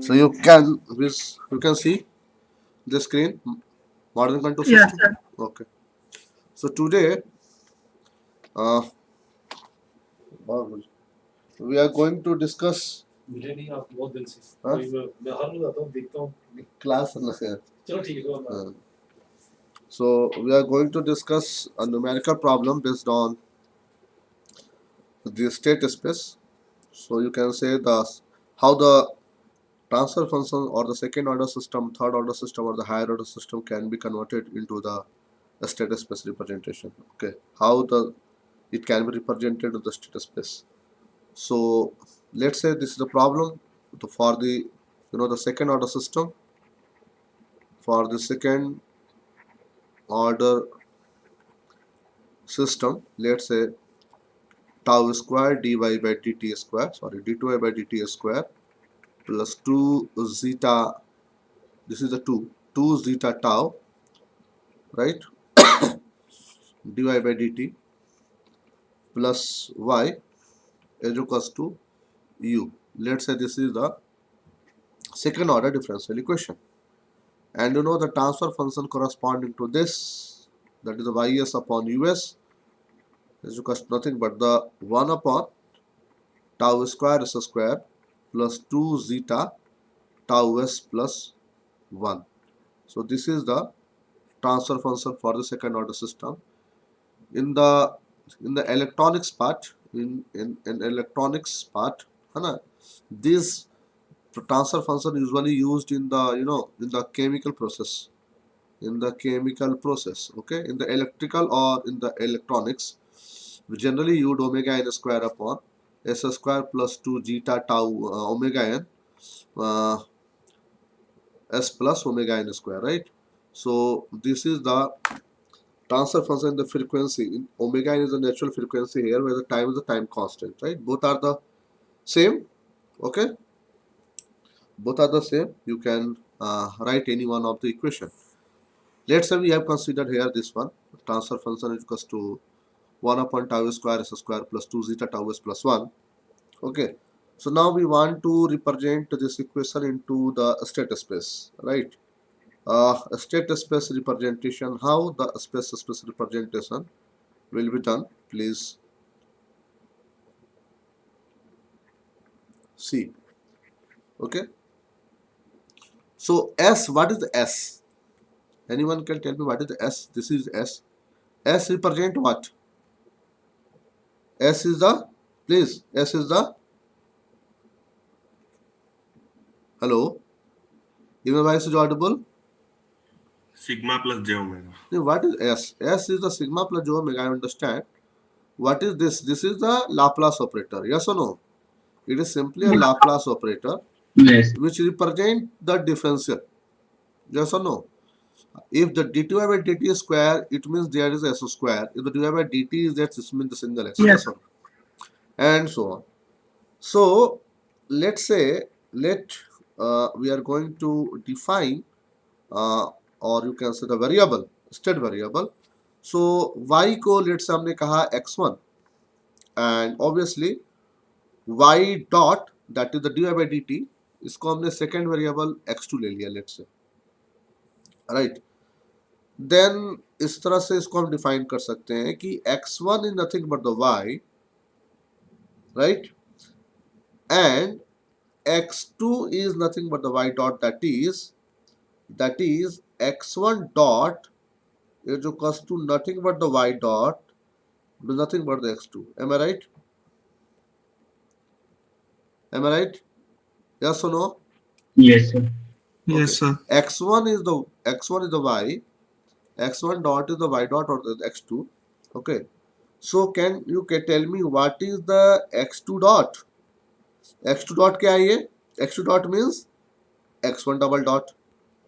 So you can see the screen, modern control Yes, system. sir. Okay. So today uh, we are going to discuss हाँ? class so we are going to discuss a numerical problem based on the state space. So you can say the how the transfer function or the second order system, third order system, or the higher order system can be converted into the state space representation. Okay, how the it can be represented in the state space. So let's say this is the problem for the the second order system. For the second order system, let's say tau square dy by dt square, sorry, d2y by dt square plus 2 zeta, this is the 2 zeta tau, right, dy by dt plus y is equals to u. Let's say this is the second order differential equation, and the transfer function corresponding to this, that is the ys upon us, is equals to nothing but the 1 upon tau square s square plus 2 zeta tau s plus 1. So this is the transfer function for the second order system. In the electronics part, in electronics part, this transfer function usually used in the in the chemical process, okay, in the electrical or in the electronics, we generally use omega n square upon s square plus 2 zeta tau omega n uh, s plus omega n square, right? So this is the transfer function in the frequency. In omega n is the natural frequency here, where the time is the time constant, right? Both are the same. Okay, both are the same. You can write any one of the equation. Let's say we have considered here this one. Transfer function is equals to 1 upon tau square s square plus 2 zeta tau s plus 1. Okay, so now we want to represent this equation into the state space, right? A state space representation. How the space representation will be done, please see. Okay, so s, what is the s? Anyone can tell me what is the s? This is s. S represent what? S is the, please, s is the, hello, even voice is audible. Sigma plus j omega. What is s? S is the sigma plus j omega, I understand. What is this? This is the Laplace operator, yes or no? It is simply a Laplace operator Yes. which represent the differential, yes or no? If the dy by dt square, it means there is s square. If the dy by dt is that, it means the single s, Yes. yes or no? And so on. So let's say we are going to define or you can say the variable, state variable. So y को let's say हमने कहा x1, and obviously y dot, that is the dy by dt, इसको हमने second variable x2 ले लिया, let's say, right? Then इस तरह से इसको हम define कर सकते हैं कि x1 is nothing but the y, right? And x2 is nothing but the y dot, that is x1 dot is equals to nothing but the y dot, nothing but the x2. Am I right? Am I right? Yes or no? Yes, sir. Yes, Okay. sir. x1 is the y, x1 dot is the y dot or the x2. Okay. So can you tell me what is the x2 dot? x2 dot क्या है ये? x2 dot means x1 double dot.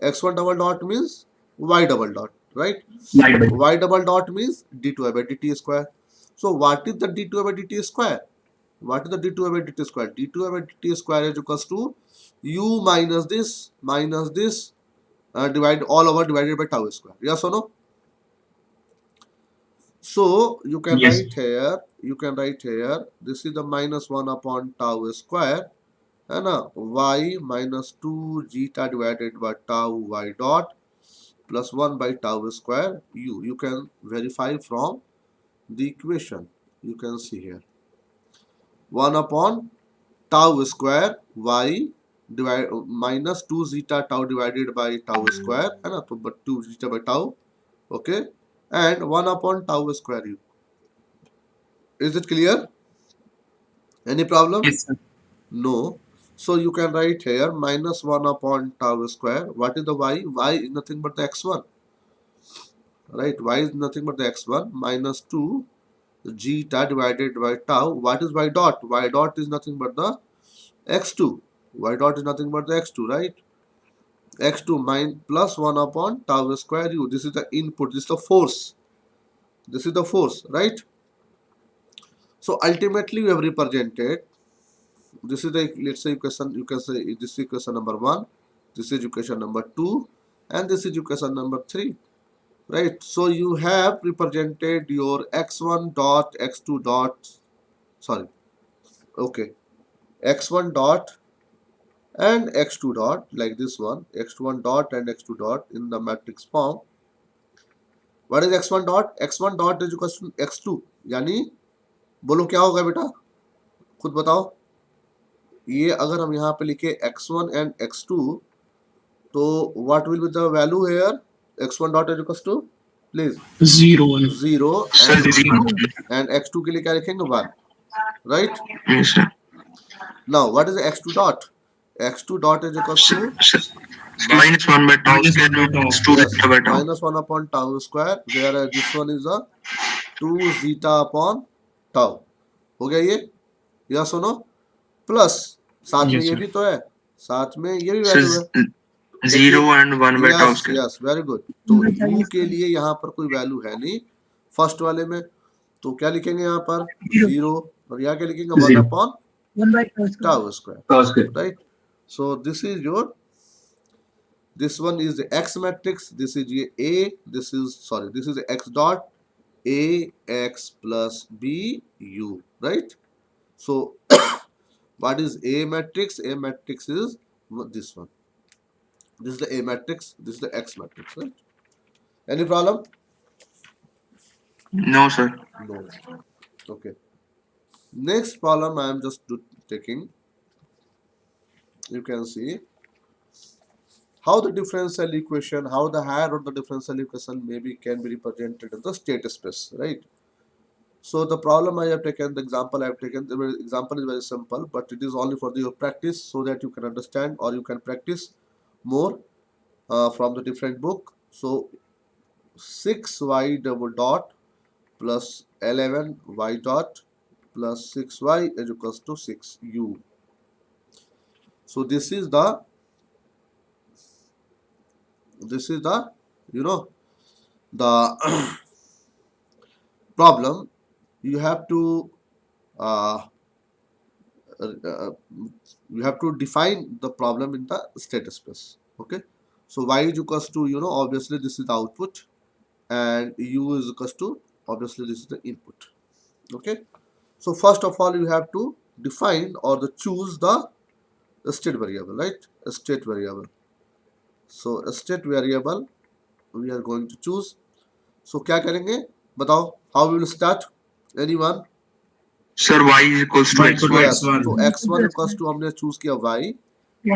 x1 double dot means y double dot, right? Y double dot means d2 by dt square. So what is the d2 by dt square? What is the d2 by dt square? d2 by dt square is equals to u minus this divide all over divided by tau square. Yes or no? So you can Yes. write here. This is the minus 1 upon tau square है ना, y minus 2 zeta divided by tau y dot plus 1 by tau square u. You can verify from the equation. You can see here 1 upon tau square y divide minus 2 zeta tau divided by tau square, है ना, तो but 2 zeta by tau, okay, and 1 upon tau square u. Is it clear? Any problem? Yes, sir. No. So you can write here minus 1 upon tau square. What is the y? Y is nothing but the x1, right? Y is nothing but the x1 minus 2 zeta divided by tau. What is y dot? Y dot is nothing but the x2. Y dot is nothing but the x2, right? x2 plus 1 upon tau square u. This is the input. This is the force. This is the force, right? So ultimately we have represented. This is the, let's say, equation. You can say this is equation number 1. This is equation number 2, and this is equation number 3, right? So you have represented your x1 dot x2 dot, sorry, okay, x1 dot and x2 dot, like this one, x1 dot and x2 dot in the matrix form. What is x1 dot? x1 dot is equal to x2, यानी बोलो क्या होगा बेटा, खुद बताओ। ये अगर हम यहाँ पे लिखे x1 and x2, तो what will be the value here? x1 dot is equal to, please, 0 1. 0, Sir, and x2 के लिए क्या लिखेंगे 1, right? yes, sir. Now what is the x2 dot? x2 dot is equal to Minus 1 by tau Minus square 1 by tau. plus 2 yes, zeta by tau. minus 1 upon tau square, whereas this one is a 2 zeta upon tau. हो गया ये, या सुनो, plus साथ में Yes, ये sir. भी तो है, साथ में ये भी Sir, वैल्यू है। 0 and 1 by tau yes square. Yes, very good. तो u के लिए यहाँ पर कोई वैल्यू है नहीं फर्स्ट वाले में, तो क्या लिखेंगे यहाँ पर 0, और यहाँ क्या लिखेंगे 1 Zero. Upon 1 by tau square, tau square. right? So this is your, this one is the x matrix, this is a, this is, sorry, this is the x dot a x plus b u, right? So what is a matrix? A matrix is this one. This is the a matrix, this is the x matrix, right? Any problem? No, sir. No. Okay. Next problem I am just taking. You can see how the differential equation, how the higher order differential equation maybe can be represented in the state space, right? So the problem I have taken, the example I have taken, the example is very simple, but it is only for your practice so that you can understand or you can practice more from the different book. So 6y double dot plus 11y dot plus 6y is equals to 6u. So this is the you know the problem. You have to you have to define the problem in the state space. Okay, so y is equals to, obviously this is the output, and u is equals to, obviously this is the input. Okay, so first of all you have to define or choose the state variable, right? A state variable. So a state variable we are going to choose. So क्या करेंगे बताओ, how we will start? Anyone? Sir, y is equals to Y equal to x1. Yes, x1. तो x1 equals to हमने choose किया y,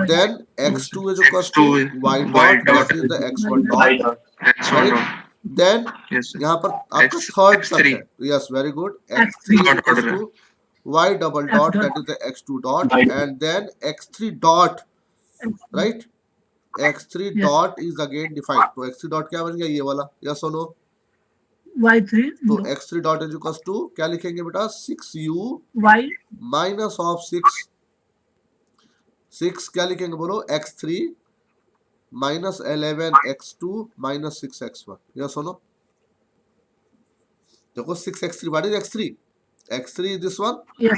then x2 is equals x2 to is y y dot, dot that is the x1 dot, x1 right? dot. Then Yes, sir. यहाँ पर आपका X, third तक x3. है, yes, very good. x3 is Third equals order. to y double dot, that is the x2 dot, and then x3 dot, right? x3 dot is again defined. तो x3 dot क्या बन गया ये वाला, yes or no? y3 तो x3 dot is equals to क्या लिखेंगे बेटा, 6u y minus of 6 क्या लिखेंगे बोलो, x3 minus 11 x2 minus 6 x1, yes or no? देखो 6 x3, what is x3? x3 is this one, yes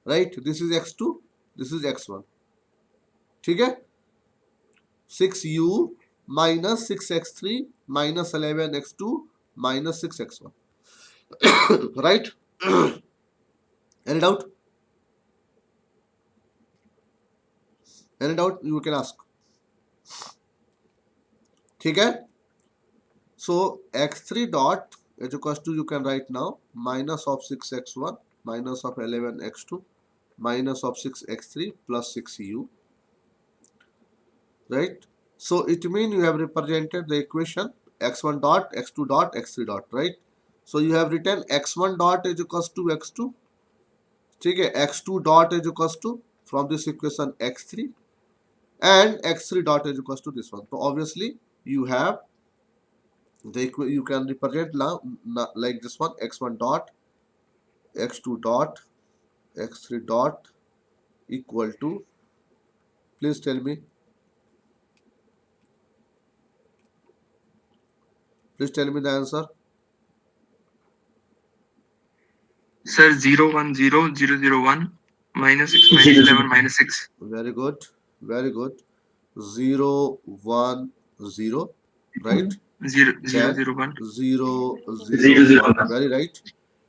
right? This is x2, this is x1, ठीक है? 6u minus 6x3 minus 11x2 minus 6x1, right? Any doubt? Any doubt you can ask. ठीक है? So x3 dot is equals to, you can write now, minus of 6x1 minus of 11x2 minus of 6x3 plus 6u, right? So it means you have represented the equation x1 dot, x2 dot, x3 dot, right? So you have written x1 dot is equals to x2, ठीक है, x2 dot is equals to, from this equation, x3, and x3 dot is equals to this one. So obviously you have the you can represent now like this one, x1 dot, x2 dot, x3 dot equal to, please tell me, the answer. Sir, 0 1 0 0 0 1 minus 6 minus 11 minus 6. Very good, very good. 0 1 0, right? 0 0 Then 0 1. 0 0 1, very right.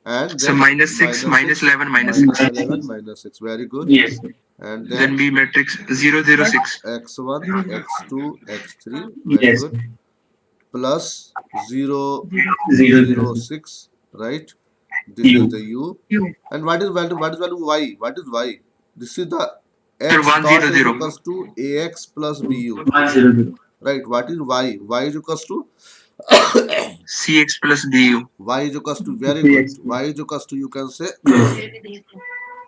And So then minus 6 minus 11 minus 6. 11 minus 6, very good. Yes. And Then then B matrix 0 0 6. x1 x2 x3, very Yes. good, plus 0 0 0 6, right? This U. is the u. And what is value, y? What is y? This is the Sir, x 1 dot 0 is 0. equals to ax plus bu, 1 0 0. right? What is y? Y is equals to CX plus DU. y is equals to, very good, y is equals to, you can say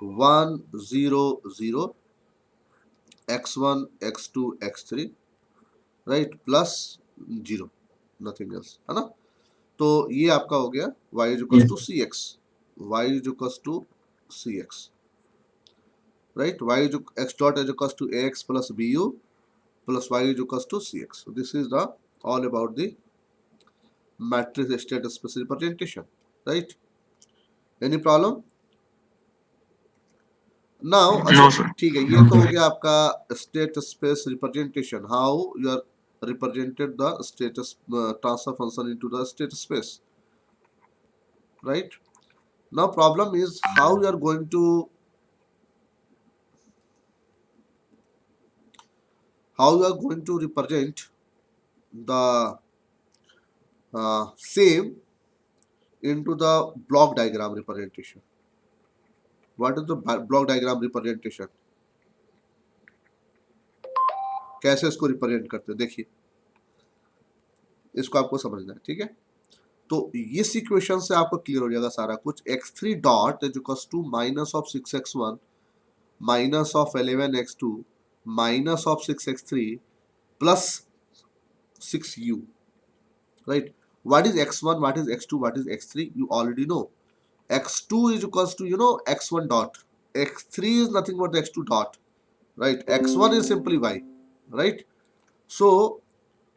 1 0 0 x1 x2 x3, right, plus 0, nothing else, है ना? तो ये आपका हो गया y is equals to cx, y is equals to cx, right? Y is x dot is equals to ax plus bu plus y is equals to cx. So this is the all about the matrix state space representation, right? Any problem? Now, No, sir. ठीक है, ये तो हो गया आपका state space representation, how you are represented the status transfer function into the state space, right? Now problem is how you are going to represent the same into the block diagram representation. What is the block diagram representation? कैसे इसको represent करते हैं, देखिए, इसको आपको समझना है, ठीक है? तो इस इक्वेशन से आपको क्लियर हो जाएगा सारा कुछ. x3 dot is equals to minus of 6x1 minus of 11x2 minus of 6x3 plus 6u, right? What is x1, what is x2, what is x3? You already know. x2 is equals to, you know, x1 dot. x3 is nothing but the x2 dot, right? x1 is simply y, right? So,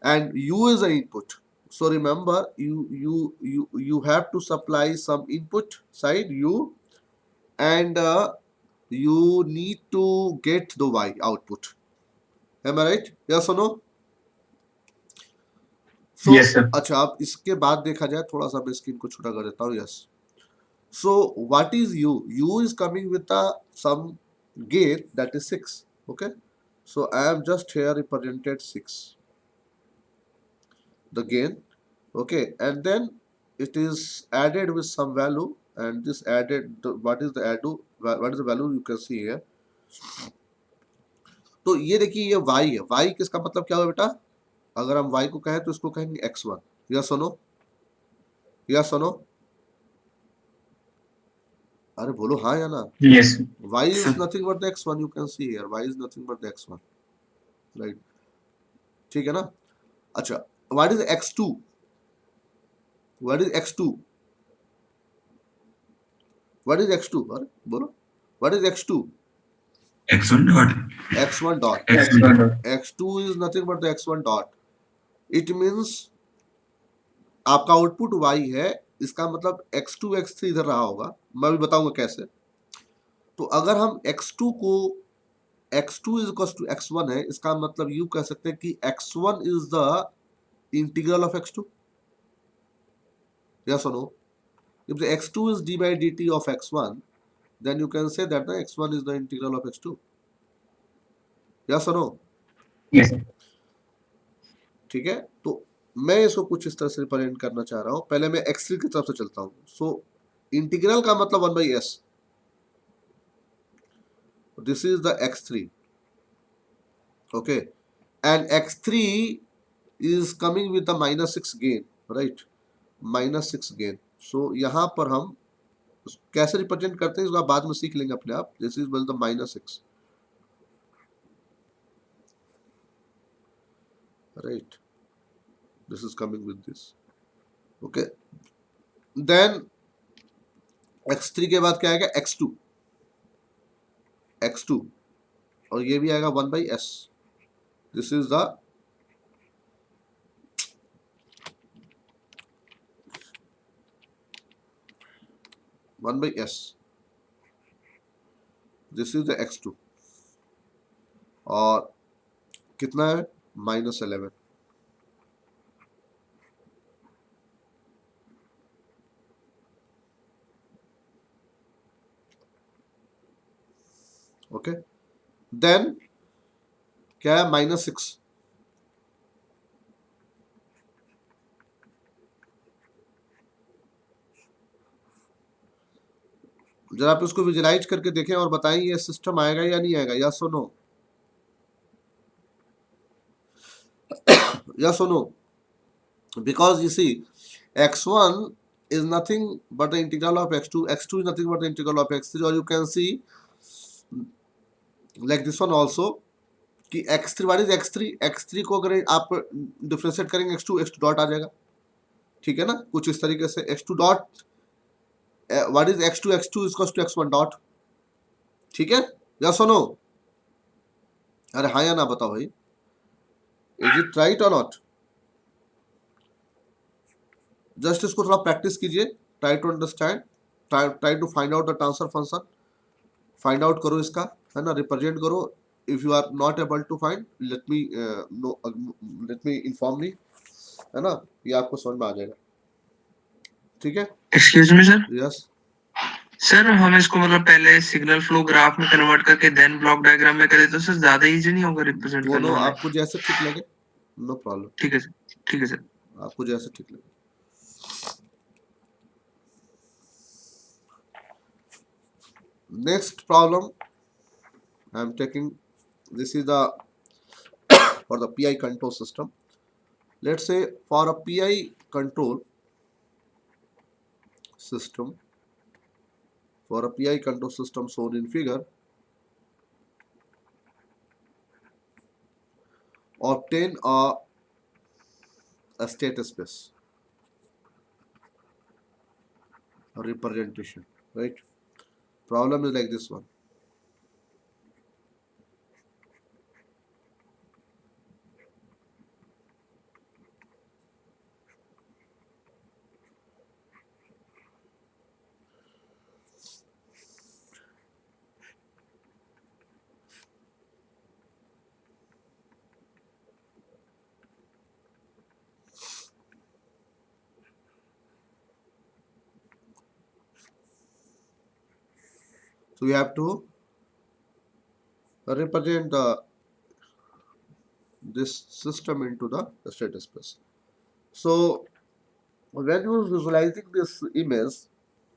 and u is an input. So remember, you have to supply some input side u, and you need to get the y output. Am I right? Yes or no? So, Yes, sir. अच्छा, अब इसके बाद देखा जाए, थोड़ा सा मैं screen को छोटा कर देता हूँ. Yes. So what is u? U is coming with some gain, that is 6. Okay. So I am just here represented 6. The gain, okay, and then it is added with some value, and this added, what is the value you can see here. तो ये देखिए, ये y है. y किसका मतलब क्या हुआ बेटा? अगर हम y को कहें तो इसको कहेंगे x1. या सुनो, या सुनो, अरे बोलो हाँ या ना. Yes. y is nothing but the x1, you can see here, y is nothing but the x1, right? ठीक है ना? अच्छा, what is x2? What is x2? What is x2? अरे बोलो, what is x2? x1 dot. x1 dot. x2 is nothing but the x1 dot. It means आपका output y है, इसका मतलब x2 x3 इधर रहा होगा, मैं भी बताऊंगा कैसे. तो अगर हम x2 को x2 is equals to x1 है, इसका मतलब यू कह सकते हैं कि x1 is the integral of x2. Yes or no? If the x2 is d by dt of x1, then you can say that the x1 is the integral of x2. या सुनो, Yes, sir. ठीक है। तो मैं इसको कुछ इस तरह से रिप्रेजेंट करना चाह रहा हूँ। पहले मैं x3 की तरफ से चलता हूँ। सो इंटीग्रल का मतलब 1/s, this is the x3, okay, and x3 is coming with the -6 gain, right, -6 gain. So यहाँ पर हम कैसे रिप्रेजेंट करते हैं इसको आप बाद में सीख लेंगे अपने आप। This is well the -6, right, this is coming with this, okay. Then x3 के बाद क्या आएगा, x2, x2, और ये भी आएगा 1/s, this is the 1/s, this is the x2, और कितना है, -11, ओके। देन क्या है, -6, जरा आप इसको विजुलाइज करके देखें और बताएं ये सिस्टम आएगा या नहीं आएगा, या सुनो, या सुनो, because you see x1 is nothing but the integral of x2, x2 is nothing but the integral of x3, or you can see like this one also कि x3, what is x3, x3 को अगर आप differentiate करेंगे x2, x2 dot आ जाएगा, ठीक है ना, कुछ इस तरीके से x2 dot, what is x2, x2 is equals to x1 dot, ठीक है, या सुनो, अरे हाँ या ना बताओ भाई, इज इट राइट और नॉट, जस्ट इसको थोड़ा प्रैक्टिस कीजिए, try to understand, try to find out the transfer function, find out करो इसका, है ना, रिप्रेजेंट करो। If you are not able to find, let me know, let me inform me, है ना, ये आपको समझ में आ जाएगा, ठीक है। Excuse me sir, yes, sir हम इसको मतलब पहले सिग्नल फ्लो ग्राफ में कन्वर्ट करके देन ब्लॉक डायग्राम में करें तो सर ज्यादा इजी नहीं होगा रिप्रेजेंट करना दोनों हमें? आपको जैसे ठीक लगे, नो प्रॉब्लम, ठीक है सर, ठीक है सर। आपको जैसे ठीक लगे। Next problem I am taking, this is the for the PI control system. Let's say for a PI control system, for a PI control system shown in figure, obtain a state space, a representation, right? Problem is like this one. So we have to represent this system into the state space. So when you are visualizing this image,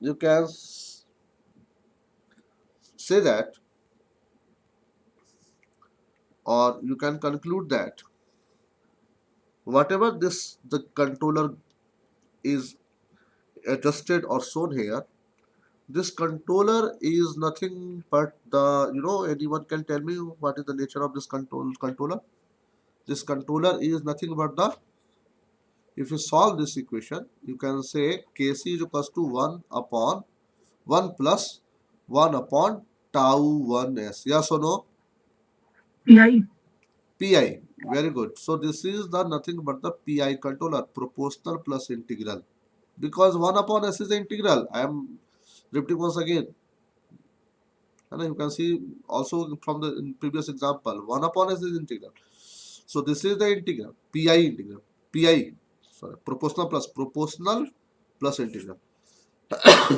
you can say that, or you can conclude that whatever this the controller is adjusted or shown here, this controller is nothing but the, you know, anyone can tell me what is the nature of this controller? This controller is nothing but the, if you solve this equation, you can say Kc is equals to 1 upon 1 plus 1 upon tau 1s. Yes or no? PI. PI. Very good. So this is the nothing but the PI controller, proportional plus integral. Because 1 upon s is the integral. I am repeating once again. And you can see also from the previous example, 1 upon s is integral. So this is the integral, PI integral, PI, sorry, proportional plus integral,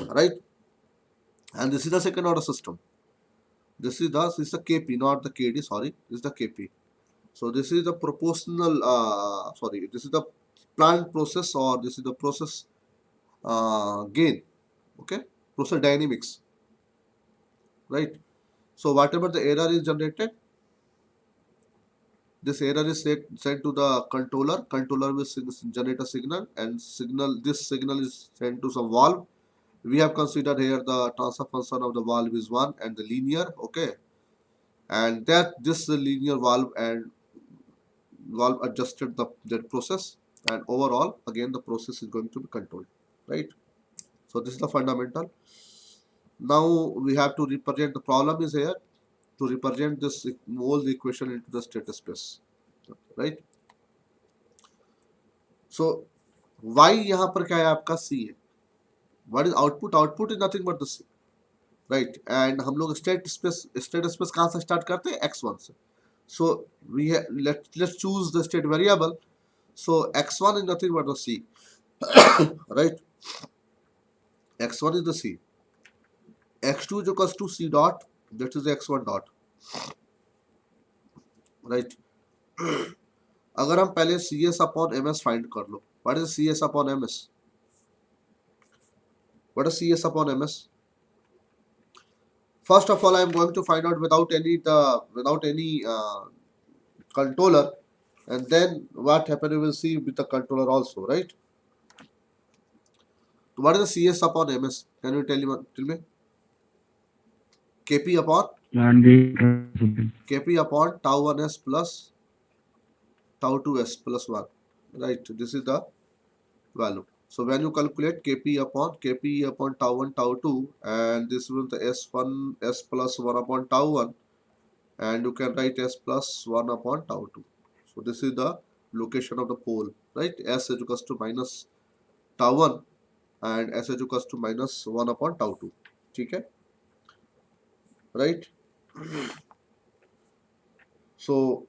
right? And this is the second order system. this is the KP, not the KD, sorry, this is the KP. So this is the proportional, sorry, this is the plant process, or this is the process gain, okay, process dynamics, right? So whatever the error is generated, this error is sent to the controller. Controller will generate a signal, and this signal is sent to some valve. We have considered here the transfer function of the valve is 1 and the linear, okay, and this linear valve and valve adjusted that process, and overall again the process is going to be controlled, right? So this is the fundamental. Now we have to represent, the problem is here to represent this whole equation into the state space, right? So y यहाँ पर क्या है आपका c है. What is output? Output is nothing but the c, right? And हम लोग state space कहाँ से start करते हैं? x1 से. So let's choose the state variable. So x1 is nothing but the c, right? x1 is the c. x2 is equals to c dot, that is the x1 dot, right? अगर हम पहले cs upon ms find कर लो. What is cs upon ms? What is cs upon ms? First of all, I am going to find out without any controller, and then what happen we will see with the controller also, right? What is the cs upon ms? Can you tell me? kp upon tau 1s plus tau 2s plus 1, right? This is the value. So when you calculate kp upon tau 1 tau 2, and this will the s1 s plus 1 upon tau 1, and you can write s plus 1 upon tau 2. So this is the location of the pole, right? S is equals to minus tau 1 and s is equals to minus 1 upon tau 2. ठीक है, right? So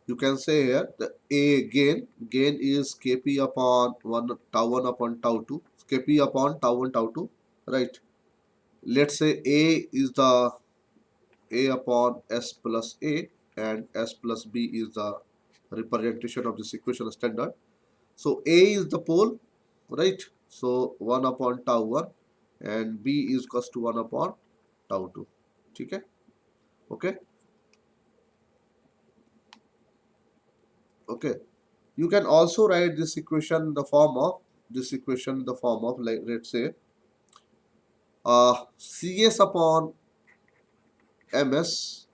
you can say here the a gain is kp upon tau 1 upon tau 2, kp upon tau 1 tau 2, right? Let's say a is the a upon s plus a, and s plus b is the representation of this equation standard. So a is the pole, right? So 1 upon tau 1 and b is equals to 1 upon tau 2. ठीक है, okay. Okay, you can also write this equation in the form of like, let's say cs upon ms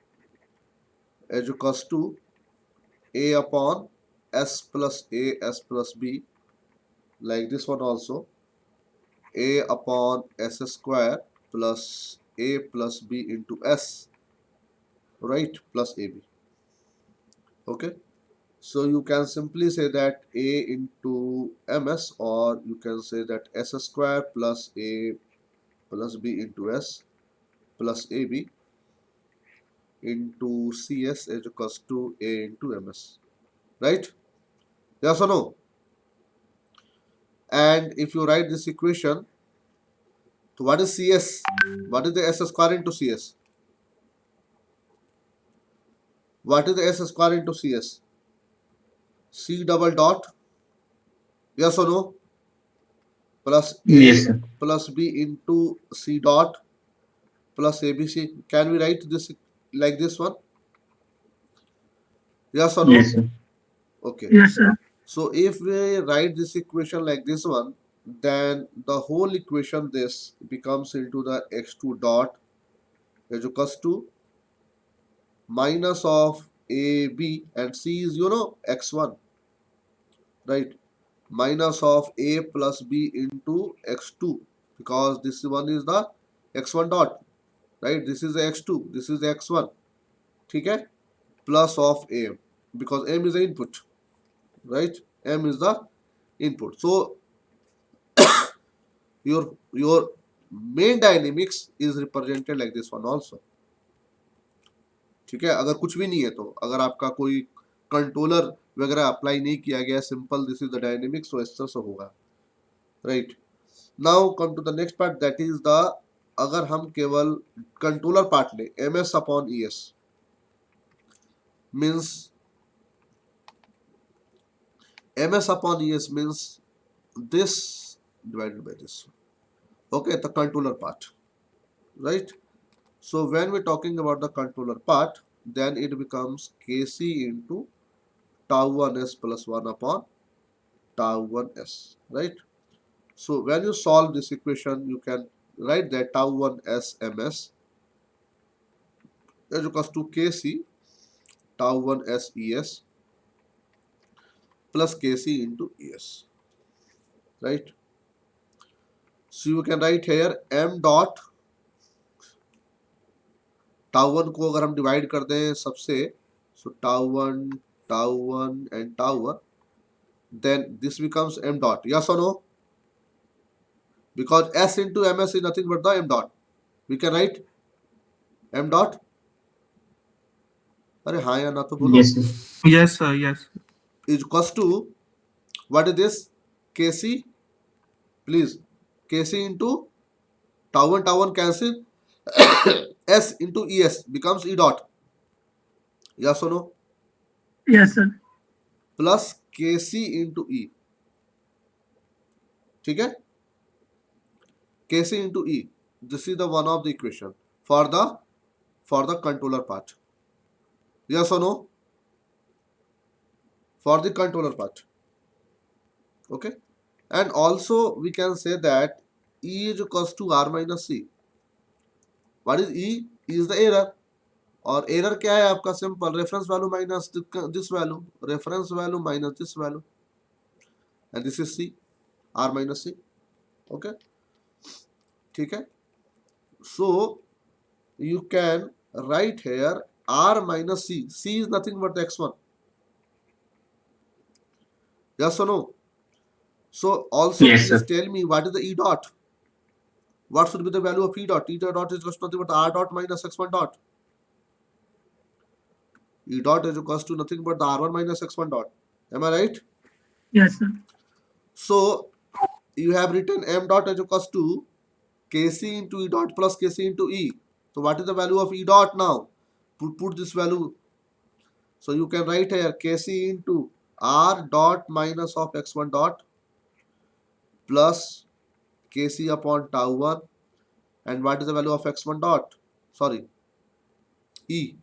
is equals to a upon s plus a s plus b, like this one also, a upon s square plus a plus b into s, right, plus ab. Okay, so you can simply say that a into ms, or you can say that s square plus a plus b into s plus ab into cs is equals to a into ms, right? Yes or no? And if you write this equation, so what is cs? What is the s square into cs? What is the s square into cs? c double dot, yes or no, plus a Yes, sir. plus b into c dot plus abc. Can we write this like this one? Yes or no? Yes, sir. Okay. Yes, sir. So if we write this equation like this one, then the whole equation this becomes into the x2 dot is equals to minus of a b, and c is x1, right? Minus of a plus b into x2, because this one is the x1 dot, right? This is the x2, this is the x1, ठीक है, plus of a, because m is the input, right? M is the input. So your main dynamics is represented like this one also. ठीक है, अगर कुछ भी नहीं है तो, अगर आपका कोई कंट्रोलर वगैरह अप्लाई नहीं किया गया, simple this is the dynamics, तो इस तरह से होगा, right? Now come to the next part, that is the, अगर हम केवल कंट्रोलर पार्ट ले, ms upon es means ms upon es means this divided by this. Okay, the controller part, right? So when we're talking about the controller part, then it becomes kc into tau 1s plus 1 upon tau 1s, right? So when you solve this equation, you can write that tau 1s ms is equals to kc tau 1s es plus kc into es, right? So you can write here m dot tau one को अगर हम divide कर दें सबसे, so tau one and tau one, then this becomes m dot, yes or no? Because s into ms is nothing but the m dot. We can write m dot. अरे हाँ या ना तो बोलो. Yes, sir. Yes, sir. Yes. Is equals to, what is this? kc, please, kc into tau one cancel, s into es becomes e dot, yes or no? Yes, sir. Plus kc into e, ठीक है, kc into e, this is the one of the equation for the controller part, yes or no? For the controller part, okay. And also we can say that e is equals to r minus c. What is e? E is the error, और error क्या है आपका? Simple, reference value minus this value, reference value minus this value, and this is C, R minus C, okay, ठीक है. सो you can write here r minus c. C is nothing but the x1. Yes or no? So also Yes, please sir. tell me what is the e dot. What should be the value of e dot? E dot is equals to nothing but r dot minus x1 dot. E dot is equals to nothing but the r1 minus x1 dot. Am I right? Yes, sir. So you have written m dot is equals to kc into e dot plus kc into e. So what is the value of e dot now? Put this value. So you can write here kc into r dot minus of x1 dot plus kc upon tau 1, and what is the value of x1 dot? Sorry, e.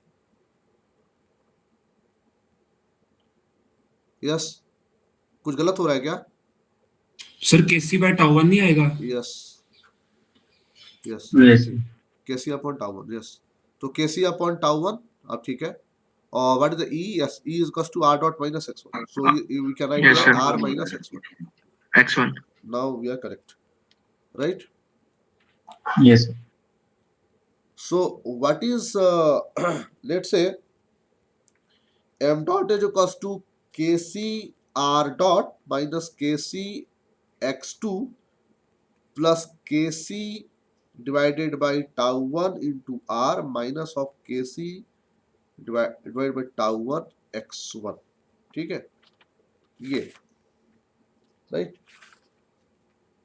Yes, कुछ गलत हो रहा है क्या? Sir केसी bye tau 1 नहीं आएगा? Yes, yes, Yes, sir. kc upon tau 1, yes. तो kc upon tau 1 अब ठीक है. और what is the e? Yes, e is equals to r dot minus x1. So we can write Yes, here sir. r minus x1. X1. Now we are correct, right? Yes, sir. So what is let's say m dot is equals to kc r dot minus kc x2 plus kc divided by tau 1 into r minus of kc divided by tau 1 x1, ठीक है, ये right.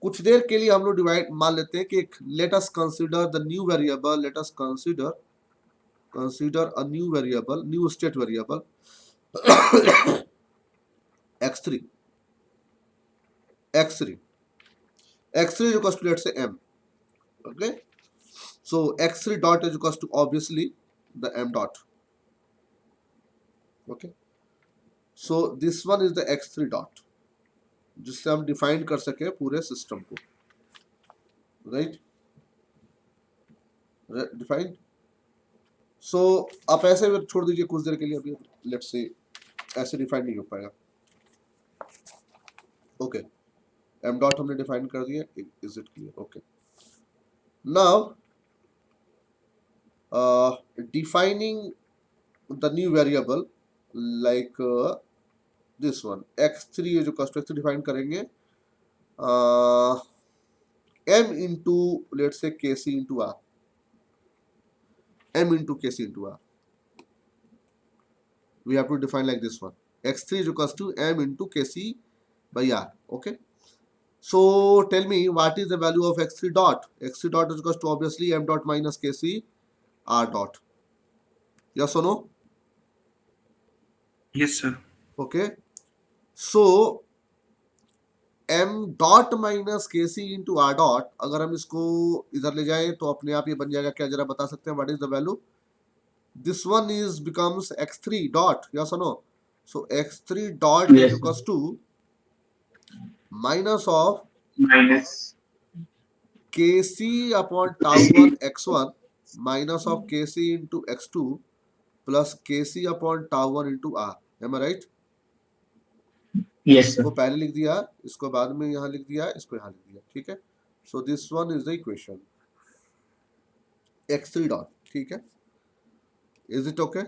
कुछ देर के लिए हम लोग divide मान लेते हैं कि let us consider the new variable, let us consider a new variable, new state variable x3 is equals to, let's say, m, okay. So x3 dot is equals to obviously the m dot, okay. So this one is the x3 dot जिससे हम define कर सके पूरे system को, right, defined. सो आप ऐसे छोड़ दीजिए कुछ देर के लिए, अभी लेट्स से ऐसे डिफाइन नहीं हो पाएगा, ओके. m डॉट हमने डिफाइन कर दिया, is it clear? Okay. Now defining the new variable like this one x3 जो कॉस्ट x3 डिफाइन करेंगे m into let's say kc into r, m into kc into r. We have to define like this one, x3 is equals to m into kc by r, okay. So tell me what is the value of x3 dot? X3 dot is equals to obviously m dot minus kc r dot. Yes or no? Yes, sir. Okay. So m dot minus के सी into R dot, अगर हम इसको इधर ले जाएं तो अपने आप ये बन जाएगा क्या, जरा बता सकते हैं what is the value? This one is becomes x3 dot, yes और no? So x3 dot Yes, is equals to minus of minus. kc upon tau1 x1 minus of kc into x2 plus kc upon tau1 into r. Am I right? Yes, sir. इसको पहले लिख दिया, इसको बाद में यहाँ लिख दिया, इसको यहाँ लिख दिया, ठीक है? So this one is the equation x3 dot, ठीक है? Is it okay?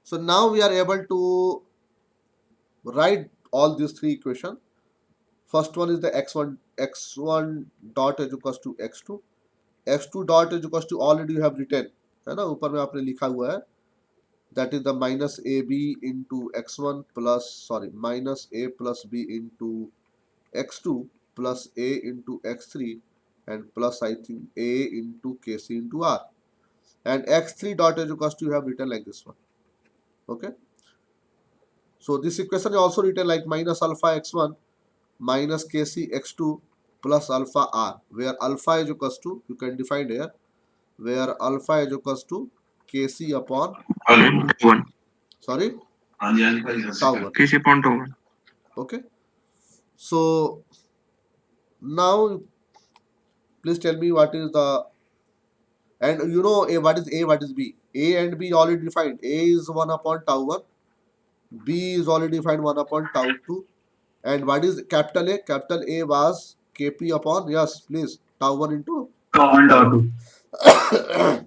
So now we are able to write all these three equations. First one is the x1 dot is equals to x2 dot is equals to already you have written, है ना, ऊपर में आपने लिखा हुआ है, that is the minus ab into x1 plus minus a plus b into x2 plus a into x3 and plus I think a into kc into r, and x3 dot is equals to you have written like this one. Okay, so this equation is also written like minus alpha x1 minus kc x2 plus alpha r, where alpha is equals to, you can define here, where alpha is equals to kc upon one sorry tau 1. किसी point होगा. Okay, so now please tell me what is the, and you know a, what is a, what is b? A and b already defined. A is 1 upon tau 1, b is already defined 1 upon tau 2, and what is capital A? Capital A was kp upon, yes please, tau 1 into Tau1 tau2.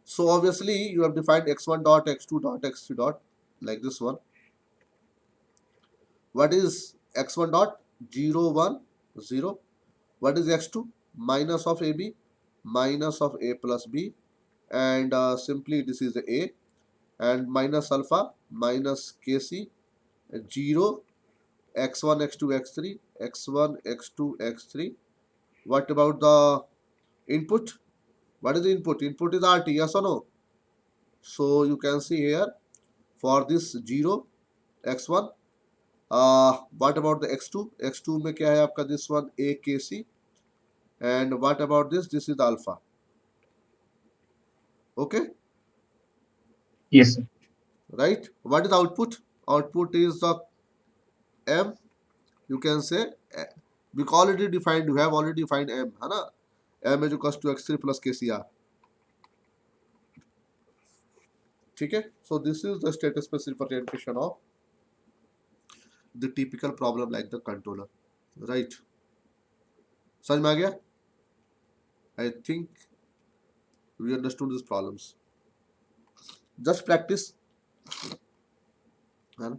so obviously you have defined x1 dot, x2 dot, x3 dot like this one. What is x1 dot? 0 1 0. What is x2? Minus of ab minus of a plus b, and simply this is the a, and minus alpha minus kc 0 x1 x2 x3 x1 x2 x3. What about the input? What is the input? Input is rt, yes or no? So you can see here for this 0 x1, what about the x2? x2 में क्या है आपका, this one a kc, and what about this? This is the alpha. Okay, Yes, sir. right? What is the output? Output is the m, you can say, we already defined, you have already defined m, है ना? m is equals to x3 plus kcr. ठीक है? So this is the status specific representation of the typical problem like the controller, right? समझ में आ गया? I think we understood these problems. Just practice, है ना?